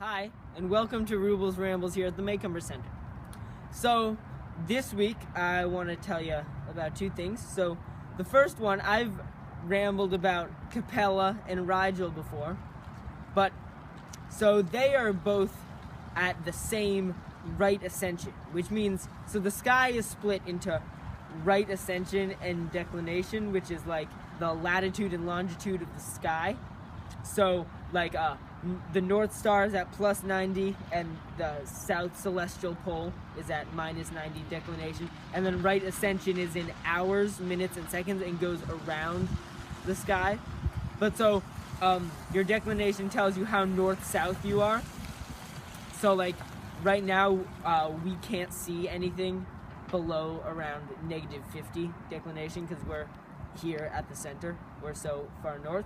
Hi, and welcome to Rubel's Rambles here at the Maycomer Center. So, this week I want to tell you about two things. So, the first one, I've rambled about Capella and Rigel before, so they are both at the same right ascension, which means, so the sky is split into right ascension and declination, which is like the latitude and longitude of the sky. So, like, the North Star is at plus 90, and the South Celestial Pole is at minus 90 declination. And then right ascension is in hours, minutes, and seconds, and goes around the sky. But so, your declination tells you how north-south you are. So, like, right now, we can't see anything below around negative 50 declination because we're here at the center. We're so far north.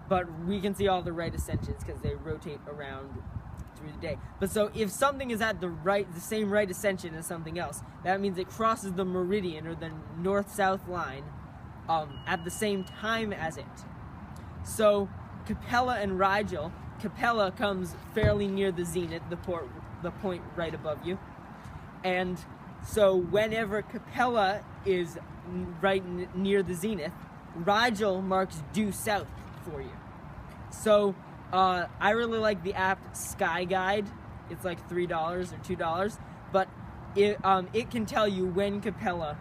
But we can see all the right ascensions because they rotate around through the day. But so if something is at the same right ascension as something else, that means it crosses the meridian or the north-south line at the same time as it. So Capella and Rigel, Capella comes fairly near the zenith, the point right above you. And so whenever Capella is right near the zenith, Rigel marks due south for you. So I really like the app Sky Guide. It's like $3 or $2, but it can tell you when Capella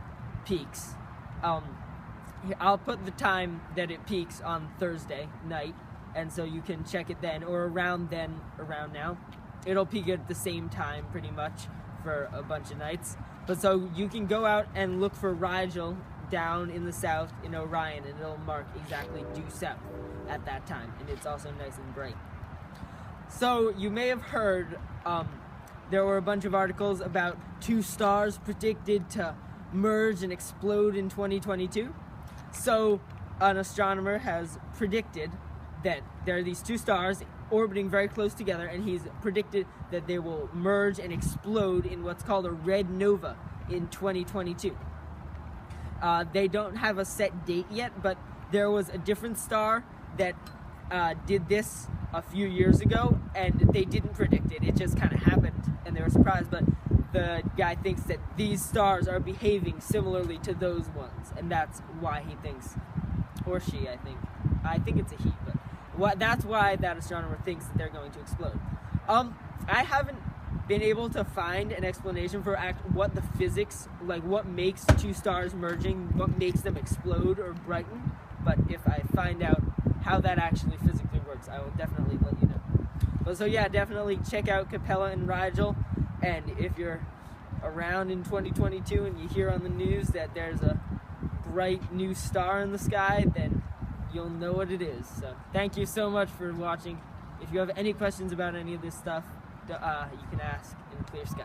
peaks. I'll put the time that it peaks on Thursday night, and so you can check it then, or around now. It'll peak at the same time pretty much for a bunch of nights. But so you can go out and look for Rigel down in the south in Orion, and it'll mark exactly due south at that time, and it's also nice and bright. So you may have heard there were a bunch of articles about two stars predicted to merge and explode in 2022. So an astronomer has predicted that there are these two stars orbiting very close together, and he's predicted that they will merge and explode in what's called a red nova in 2022. They don't have a set date yet, but there was a different star that did this a few years ago, and they didn't predict it. It just kind of happened, and they were surprised. But the guy thinks that these stars are behaving similarly to those ones, and that's why he thinks, or she, I think it's a he, but that's why that astronomer thinks that they're going to explode. I haven't been able to find an explanation for what the physics, like what makes two stars merging, what makes them explode or brighten. But if I find out how that actually physically works, I will definitely let you know. But so yeah, definitely check out Capella and Rigel. And if you're around in 2022 and you hear on the news that there's a bright new star in the sky, then you'll know what it is. So thank you so much for watching. If you have any questions about any of this stuff, you can ask in Clear Skies.